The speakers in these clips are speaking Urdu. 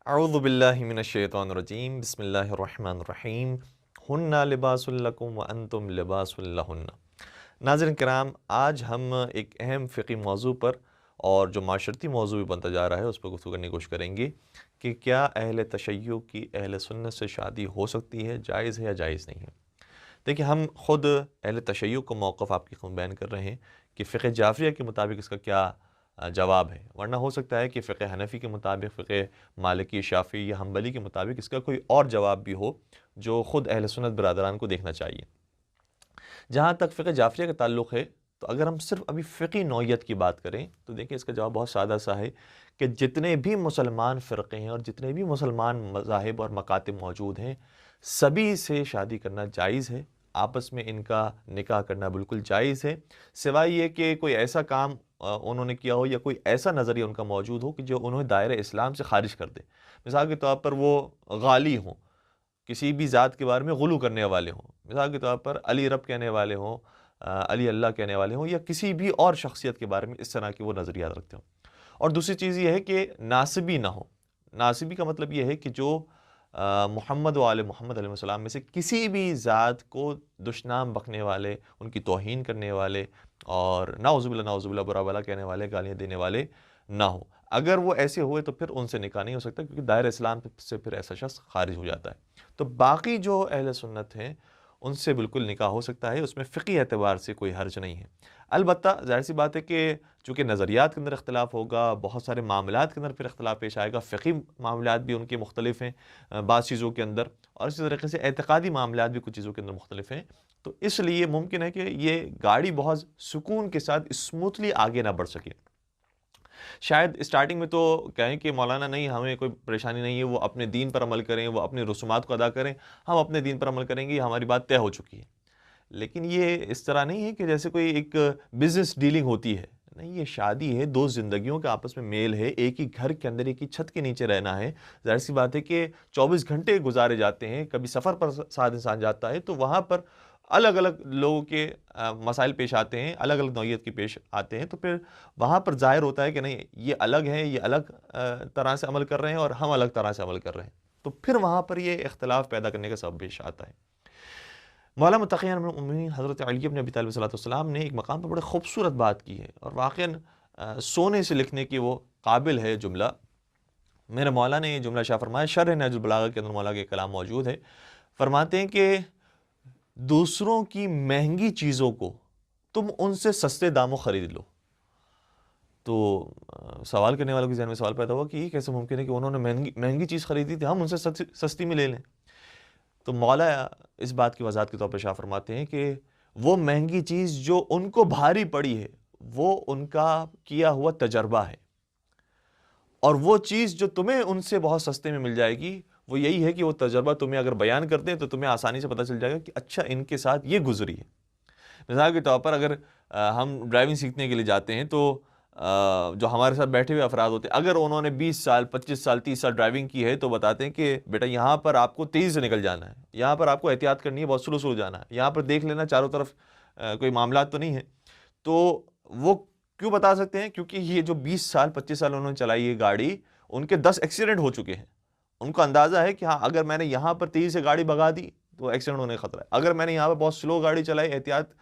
اعوذ باللہ من الشیطان الرجیم بسم اللہ الرحمن الرحیم ہن لباس لکم وانتم لباس لہن۔ ناظرین کرام، آج ہم ایک اہم فقہی موضوع پر اور جو معاشرتی موضوع بھی بنتا جا رہا ہے اس پر گفتگو کرنے کی کوشش کریں گے کہ کیا اہل تشیع کی اہل سنت سے شادی ہو سکتی ہے، جائز ہے یا جائز نہیں ہے۔ دیکھیں، ہم خود اہل تشیع کا موقف آپ کی خدمت بیان کر رہے ہیں کہ فقہ جعفریہ کے مطابق اس کا کیا جواب ہے، ورنہ ہو سکتا ہے کہ فقہ حنفی کے مطابق، فقہ مالکی، شافعی یا حنبلی کے مطابق اس کا کوئی اور جواب بھی ہو جو خود اہل سنت برادران کو دیکھنا چاہیے۔ جہاں تک فقہ جعفریہ کا تعلق ہے تو اگر ہم صرف ابھی فقہی نوعیت کی بات کریں تو دیکھیں اس کا جواب بہت سادہ سا ہے کہ جتنے بھی مسلمان فرقے ہیں اور جتنے بھی مسلمان مذاہب اور مکاتب موجود ہیں، سبھی سے شادی کرنا جائز ہے، آپس میں ان کا نکاح کرنا بالکل جائز ہے، سوائے یہ کہ کوئی ایسا کام انہوں نے کیا ہو یا کوئی ایسا نظریہ ان کا موجود ہو کہ جو انہیں دائرہ اسلام سے خارج کر دے۔ مثال کے طور پر وہ غالی ہوں، کسی بھی ذات کے بارے میں غلو کرنے والے ہوں، مثال کے طور پر علی رب کہنے والے ہوں، علی اللہ کہنے والے ہوں، یا کسی بھی اور شخصیت کے بارے میں اس طرح کے وہ نظریات رکھتے ہوں۔ اور دوسری چیز یہ ہے کہ ناسبی نہ ہو۔ ناسبی کا مطلب یہ ہے کہ جو محمد و آل محمد علیہ السلام میں سے کسی بھی ذات کو دشنام بکنے والے، ان کی توہین کرنے والے اور نعوذ باللہ برا بلا کہنے والے، گالیاں دینے والے نہ ہو۔ اگر وہ ایسے ہوئے تو پھر ان سے نکاح نہیں ہو سکتا، کیونکہ دائرہ اسلام سے پھر ایسا شخص خارج ہو جاتا ہے۔ تو باقی جو اہل سنت ہیں ان سے بالکل نکاح ہو سکتا ہے، اس میں فقہی اعتبار سے کوئی حرج نہیں ہے۔ البتہ ظاہر سی بات ہے کہ چونکہ نظریات کے اندر اختلاف ہوگا، بہت سارے معاملات کے اندر پھر اختلاف پیش آئے گا، فقہی معاملات بھی ان کے مختلف ہیں بعض چیزوں کے اندر، اور اسی طریقے سے اعتقادی معاملات بھی کچھ چیزوں کے اندر مختلف ہیں، تو اس لیے ممکن ہے کہ یہ گاڑی بہت سکون کے ساتھ اسموتھلی آگے نہ بڑھ سکے۔ شاید اسٹارٹنگ میں تو کہیں کہ مولانا نہیں، ہمیں کوئی پریشانی نہیں ہے، وہ اپنے دین پر عمل کریں، وہ اپنے رسومات کو ادا کریں، ہم اپنے دین پر عمل کریں گے، یہ ہماری بات طے ہو چکی ہے۔ لیکن یہ اس طرح نہیں ہے کہ جیسے کوئی ایک بزنس ڈیلنگ ہوتی ہے، نہیں، یہ شادی ہے، دو زندگیوں کا آپس میں میل ہے، ایک ہی گھر کے اندر ایک ہی چھت کے نیچے رہنا ہے۔ ظاہر سی بات ہے کہ 24 گھنٹے گزارے جاتے ہیں، کبھی سفر پر ساتھ انسان جاتا ہے تو وہاں پر الگ الگ لوگوں کے مسائل پیش آتے ہیں، الگ الگ نوعیت کے پیش آتے ہیں، تو پھر وہاں پر ظاہر ہوتا ہے کہ نہیں، یہ الگ ہیں، یہ الگ طرح سے عمل کر رہے ہیں اور ہم الگ طرح سے عمل کر رہے ہیں، تو پھر وہاں پر یہ اختلاف پیدا کرنے کا سبب پیش آتا ہے۔ مولا متقی امیر المؤمنین حضرت علی بن ابی طالب صلی اللہ علیہ وسلم نے ایک مقام پر بڑے خوبصورت بات کی ہے، اور واقعاً سونے سے لکھنے کی وہ قابل ہے جملہ۔ میرے مولا نے یہ جملہ شاہ فرمایا، شرح نہج البلاغہ کے اندر مولا کے کلام موجود ہے، فرماتے ہیں کہ دوسروں کی مہنگی چیزوں کو تم ان سے سستے داموں خرید لو۔ تو سوال کرنے والوں کے ذہن میں سوال پیدا ہوا کہ یہ کیسے ممکن ہے کہ انہوں نے مہنگی چیز خریدی تھی، ہم ان سے سستی میں لے لیں؟ تو مولا اس بات کی وضاحت کے طور پر شاہ فرماتے ہیں کہ وہ مہنگی چیز جو ان کو بھاری پڑی ہے وہ ان کا کیا ہوا تجربہ ہے، اور وہ چیز جو تمہیں ان سے بہت سستے میں مل جائے گی وہ یہی ہے کہ وہ تجربہ تمہیں اگر بیان کر دیں تو تمہیں آسانی سے پتہ چل جائے گا کہ اچھا ان کے ساتھ یہ گزری ہے۔ مثال کے طور پر اگر ہم ڈرائیونگ سیکھنے کے لیے جاتے ہیں تو جو ہمارے ساتھ بیٹھے ہوئے افراد ہوتے ہیں، اگر انہوں نے 20 سال 25 سال 30 سال ڈرائیونگ کی ہے تو بتاتے ہیں کہ بیٹا یہاں پر آپ کو تیزی سے نکل جانا ہے، یہاں پر آپ کو احتیاط کرنی ہے، بہت سلو سلو جانا ہے، یہاں پر دیکھ لینا چاروں طرف کوئی معاملات تو نہیں ہے۔ تو وہ کیوں بتا سکتے ہیں؟ کیونکہ یہ جو 20 سال 25 سال انہوں نے چلائی ہے گاڑی، ان کے 10 ایکسیڈنٹ ہو چکے ہیں، ان کو اندازہ ہے کہ ہاں اگر میں نے یہاں پر تیزی سے گاڑی بھگا دی تو ایکسیڈنٹ ہونے کا خطرہ ہے، اگر میں نے یہاں پر بہت سلو گاڑی چلائی، احتیاط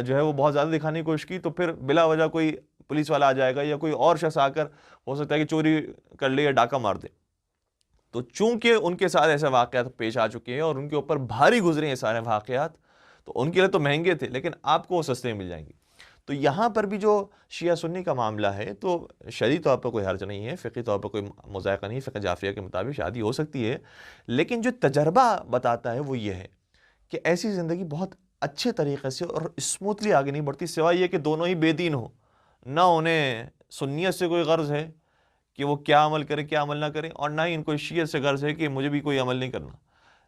جو ہے وہ بہت زیادہ دکھانے کی کوشش کی، تو پھر بلا وجہ کوئی پولیس والا آ جائے گا یا کوئی اور شخص آ کر ہو سکتا ہے کہ چوری کر لے یا ڈاکہ مار دے۔ تو چونکہ ان کے ساتھ ایسے واقعات پیش آ چکے ہیں اور ان کے اوپر بھاری گزرے ہیں سارے واقعات، تو ان کے لیے تو مہنگے تھے لیکن آپ کو وہ سستے میں مل جائیں گے۔ تو یہاں پر بھی جو شیعہ سنی کا معاملہ ہے تو شرعی طور پر کوئی حرج نہیں ہے، فقہی طور پر کوئی مضائقہ نہیں، فقہ جعفریہ کے مطابق شادی ہو سکتی ہے، لیکن جو تجربہ بتاتا ہے وہ یہ ہے کہ ایسی زندگی بہت اچھے طریقے سے اور اسموتھلی آگے نہیں بڑھتی، سوائے یہ کہ دونوں ہی بے دین ہوں، نہ انہیں سنیت سے کوئی غرض ہے کہ وہ کیا عمل کریں کیا عمل نہ کریں، اور نہ ہی ان کو شیعت سے غرض ہے کہ مجھے بھی کوئی عمل نہیں کرنا۔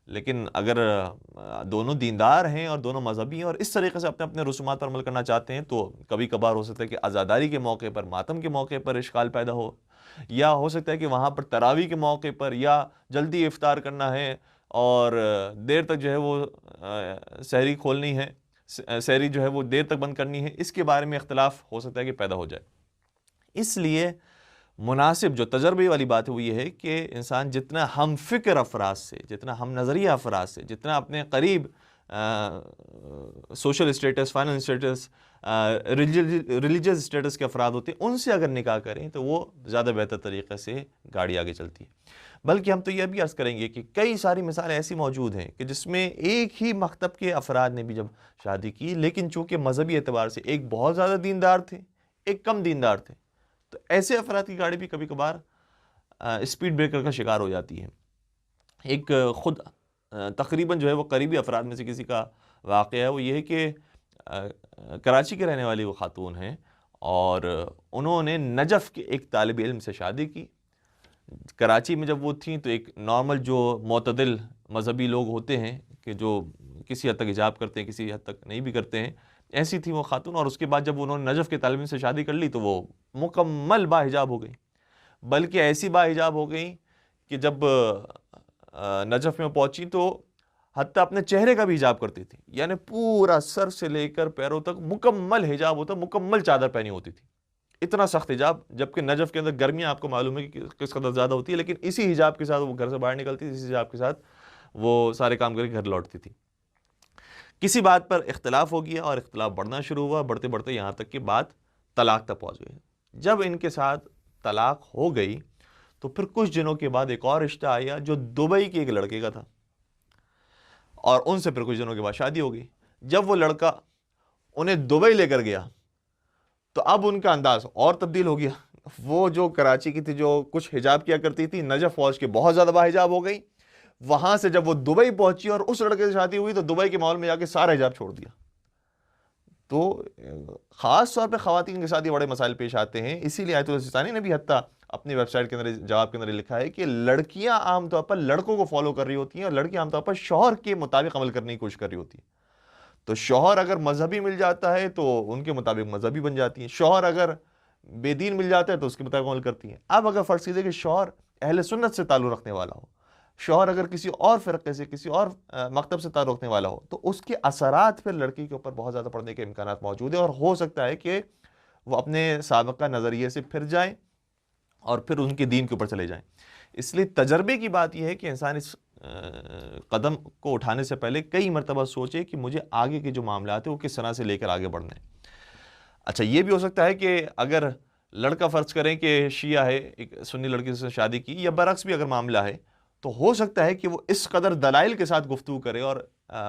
لیکن اگر دونوں دیندار ہیں اور دونوں مذہبی ہیں اور اس طریقے سے اپنے اپنے رسومات پر عمل کرنا چاہتے ہیں، تو کبھی کبھار ہو سکتا ہے کہ عزاداری کے موقع پر، ماتم کے موقع پر اشکال پیدا ہو، یا ہو سکتا ہے کہ وہاں پر تراویح کے موقع پر، یا جلدی افطار کرنا ہے اور دیر تک جو ہے وہ سحری کھولنی ہے، سحری جو ہے وہ دیر تک بند کرنی ہے، اس کے بارے میں اختلاف ہو سکتا ہے کہ پیدا ہو جائے۔ اس لیے مناسب جو تجربے والی بات ہے وہ یہ ہے کہ انسان جتنا ہم فکر افراد سے، جتنا ہم نظریہ افراد سے، جتنا اپنے قریب social status, final status, religious status کے افراد ہوتے ہیں، ان سے اگر نکاح کریں تو وہ زیادہ بہتر طریقے سے گاڑی آگے چلتی ہے۔ بلکہ ہم تو یہ بھی عرض کریں گے کہ کئی ساری مثالیں ایسی موجود ہیں کہ جس میں ایک ہی مکتب کے افراد نے بھی جب شادی کی، لیکن چونکہ مذہبی اعتبار سے ایک بہت زیادہ دیندار تھے، ایک کم دیندار تھے، تو ایسے افراد کی گاڑی بھی کبھی کبھار اسپیڈ بریکر کا شکار ہو جاتی ہے۔ ایک خود تقریباً جو ہے وہ قریبی افراد میں سے کسی کا واقعہ ہے، وہ یہ ہے کہ کراچی کے رہنے والی وہ خاتون ہیں، اور انہوں نے نجف کے ایک طالب علم سے شادی کی۔ کراچی میں جب وہ تھیں تو ایک نارمل جو معتدل مذہبی لوگ ہوتے ہیں کہ جو کسی حد تک حجاب کرتے ہیں، کسی حد تک نہیں بھی کرتے ہیں، ایسی تھی وہ خاتون۔ اور اس کے بعد جب انہوں نے نجف کے طالب علم سے شادی کر لی تو وہ مکمل با حجاب ہو گئی، بلکہ ایسی با حجاب ہو گئی کہ جب نجف میں پہنچی تو حتیٰ اپنے چہرے کا بھی حجاب کرتی تھی، یعنی پورا سر سے لے کر پیروں تک مکمل حجاب ہوتا، مکمل چادر پہنی ہوتی تھی، اتنا سخت حجاب۔ جبکہ نجف کے اندر گرمیاں آپ کو معلوم ہے کہ کس قدر زیادہ ہوتی ہے، لیکن اسی حجاب کے ساتھ وہ گھر سے باہر نکلتی تھی، اسی حجاب کے ساتھ وہ سارے کام کر کے گھر لوٹتی تھی۔ کسی بات پر اختلاف ہو گیا اور اختلاف بڑھنا شروع ہوا، بڑھتے بڑھتے یہاں تک کہ بات طلاق تک پہنچ گئی۔ جب ان کے ساتھ طلاق ہو گئی تو پھر کچھ دنوں کے بعد ایک اور رشتہ آیا جو دبئی کے ایک لڑکے کا تھا، اور ان سے پھر کچھ دنوں کے بعد شادی ہو گئی۔ جب وہ لڑکا انہیں دبئی لے کر گیا تو اب ان کا انداز اور تبدیل ہو گیا۔ وہ جو کراچی کی تھی، جو کچھ حجاب کیا کرتی تھی، نجف فوج کے بہت زیادہ با حجاب ہو گئی۔ وہاں سے جب وہ دبئی پہنچی اور اس لڑکے سے شادی ہوئی تو دبئی کے ماحول میں جا کے سارا حجاب چھوڑ دیا۔ تو خاص طور پہ خواتین کے ساتھ یہ بڑے مسائل پیش آتے ہیں، اسی لیے آیت اللہ سستانی نے بھی حتیٰ اپنی ویب سائٹ کے اندر جواب کے اندر لکھا ہے کہ لڑکیاں عام طور پر لڑکوں کو فالو کر رہی ہوتی ہیں، اور لڑکیاں عام طور پر شوہر کے مطابق عمل کرنے کی کوشش کر رہی ہوتی ہیں۔ تو شوہر اگر مذہبی مل جاتا ہے تو ان کے مطابق مذہبی بن جاتی ہیں، شوہر اگر بے دین مل جاتا ہے تو اس کے مطابق عمل کرتی ہیں۔ اب اگر فرض کیجیے کہ شوہر اہل سنت سے تعلق رکھنے والا ہو، شوہر اگر کسی اور فرقے سے، کسی اور مکتب سے تعلق رکھنے والا ہو، تو اس کے اثرات پھر لڑکی کے اوپر بہت زیادہ پڑنے کے امکانات موجود ہیں، اور ہو سکتا ہے کہ وہ اپنے سابقہ نظریے سے پھر جائیں اور پھر ان کے دین کے اوپر چلے جائیں۔ اس لیے تجربے کی بات یہ ہے کہ انسان اس قدم کو اٹھانے سے پہلے کئی مرتبہ سوچے کہ مجھے آگے کے جو معاملات ہیں وہ کس طرح سے لے کر آگے بڑھنا ہے۔ اچھا، یہ بھی ہو سکتا ہے کہ اگر لڑکا فرض کریں کہ شیعہ ہے، ایک سنی لڑکی سے شادی کی، یا برعکس بھی اگر معاملہ ہے، تو ہو سکتا ہے کہ وہ اس قدر دلائل کے ساتھ گفتگو کرے اور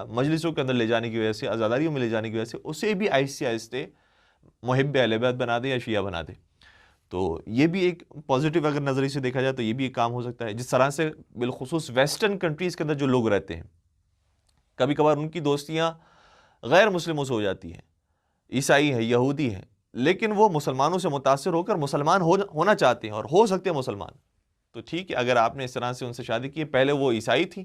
مجلسوں کے اندر لے جانے کی وجہ سے، عزاداریوں میں لے جانے کی وجہ سے اسے بھی آہستہ آہستہ محب اہل بیت بنا دے یا شیعہ بنا دے۔ تو یہ بھی ایک پازیٹیو اگر نظریے سے دیکھا جائے تو یہ بھی ایک کام ہو سکتا ہے۔ جس طرح سے بالخصوص ویسٹرن کنٹریز کے اندر جو لوگ رہتے ہیں، کبھی کبھار ان کی دوستیاں غیر مسلموں سے ہو جاتی ہیں، عیسائی ہیں، یہودی ہیں، لیکن وہ مسلمانوں سے متاثر ہو کر مسلمان ہونا چاہتے ہیں اور ہو سکتے ہیں مسلمان۔ تو ٹھیک ہے، اگر آپ نے اس طرح سے ان سے شادی کی، پہلے وہ عیسائی تھی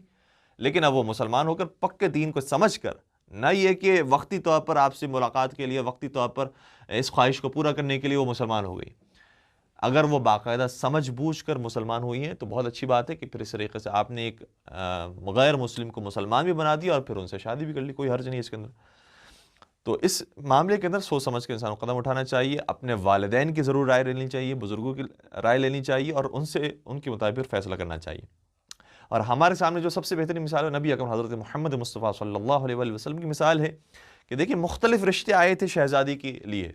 لیکن اب وہ مسلمان ہو کر پکے دین کو سمجھ کر، نہ یہ کہ وقتی طور پر آپ سے ملاقات کے لیے، وقتی طور پر اس خواہش کو پورا کرنے کے لیے وہ مسلمان ہو گئی، اگر وہ باقاعدہ سمجھ بوجھ کر مسلمان ہوئی ہیں تو بہت اچھی بات ہے کہ پھر اس طریقے سے آپ نے ایک غیر مسلم کو مسلمان بھی بنا دیا اور پھر ان سے شادی بھی کر لی، کوئی حرج نہیں اس کے اندر۔ تو اس معاملے کے اندر سوچ سمجھ کے انسان کو قدم اٹھانا چاہیے، اپنے والدین کی ضرور رائے لینی چاہیے، بزرگوں کی رائے لینی چاہیے، اور ان کے مطابق فیصلہ کرنا چاہیے۔ اور ہمارے سامنے جو سب سے بہترین مثال ہے نبی اکرم حضرت محمد مصطفیٰ صلی اللہ علیہ وآلہ وسلم کی مثال ہے کہ دیکھیں مختلف رشتے آئے تھے شہزادی کے لیے،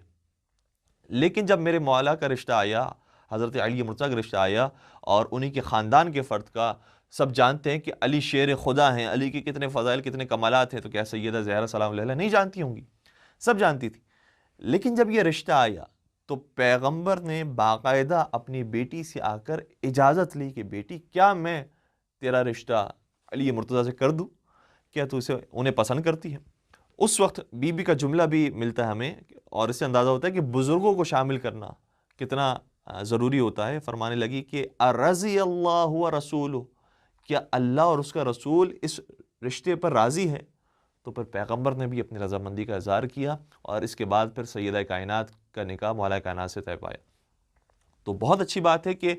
لیکن جب میرے مولا کا رشتہ آیا، حضرت علی مرتضیٰ کا رشتہ آیا، اور انہی کے خاندان کے فرد کا، سب جانتے ہیں کہ علی شیر خدا ہیں، علی کے کتنے فضائل، کتنے کمالات ہیں، تو کیا سیدہ زہرا سلام علیہا نہیں جانتی ہوں گی؟ سب جانتی تھی۔ لیکن جب یہ رشتہ آیا تو پیغمبر نے باقاعدہ اپنی بیٹی سے آ کر اجازت لی کہ بیٹی کیا میں تیرا رشتہ علی مرتضیٰ سے کر دوں؟ کیا تو اسے انہیں پسند کرتی ہے؟ اس وقت بی بی کا جملہ بھی ملتا ہے ہمیں، اور اس سے اندازہ ہوتا ہے کہ بزرگوں کو شامل کرنا کتنا ضروری ہوتا ہے۔ فرمانے لگی کہ ارضی اللہ و رسولہ، کیا اللہ اور اس کا رسول اس رشتے پر راضی ہے؟ تو پھر پیغمبر نے بھی اپنی رضامندی کا اظہار کیا، اور اس کے بعد پھر سیدہ کائنات کا نکاح مولا کائنات سے طے پایا۔ تو بہت اچھی بات ہے کہ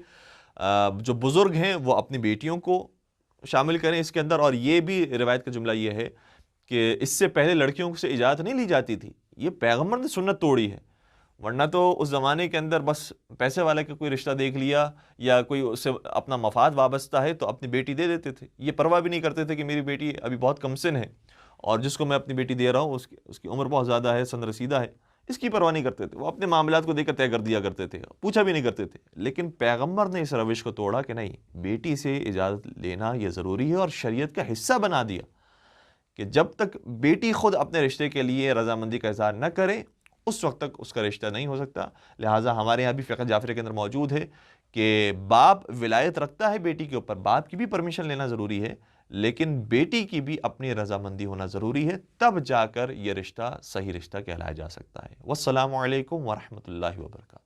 جو بزرگ ہیں وہ اپنی بیٹیوں کو شامل کریں اس کے اندر، اور یہ بھی روایت کا جملہ یہ ہے کہ اس سے پہلے لڑکیوں سے اجازت نہیں لی جاتی تھی، یہ پیغمبر نے سنت توڑی ہے۔ ورنہ تو اس زمانے کے اندر بس پیسے والے کا کوئی رشتہ دیکھ لیا یا کوئی اس سے اپنا مفاد وابستہ ہے تو اپنی بیٹی دے دیتے تھے، یہ پرواہ بھی نہیں کرتے تھے کہ میری بیٹی ابھی بہت کم سن ہے اور جس کو میں اپنی بیٹی دے رہا ہوں اس کی عمر بہت زیادہ ہے، سن رسیدہ ہے، اس کی پرواہ نہیں کرتے تھے، وہ اپنے معاملات کو دیکھ کر طے کر دیا کرتے تھے، پوچھا بھی نہیں کرتے تھے۔ لیکن پیغمبر نے اس روش کو توڑا کہ نہیں، بیٹی سے اجازت لینا یہ ضروری ہے اور شریعت کا حصہ بنا دیا کہ جب تک بیٹی خود اپنے رشتے کے لیے رضامندی کا اظہار نہ کرے اس وقت تک اس کا رشتہ نہیں ہو سکتا۔ لہٰذا ہمارے یہاں بھی فقہ جعفری کے اندر موجود ہے کہ باپ ولایت رکھتا ہے بیٹی کے اوپر، باپ کی بھی پرمیشن لینا ضروری ہے، لیکن بیٹی کی بھی اپنی رضامندی ہونا ضروری ہے، تب جا کر یہ رشتہ صحیح رشتہ کہلایا جا سکتا ہے۔ والسلام علیکم ورحمۃ اللہ وبرکاتہ۔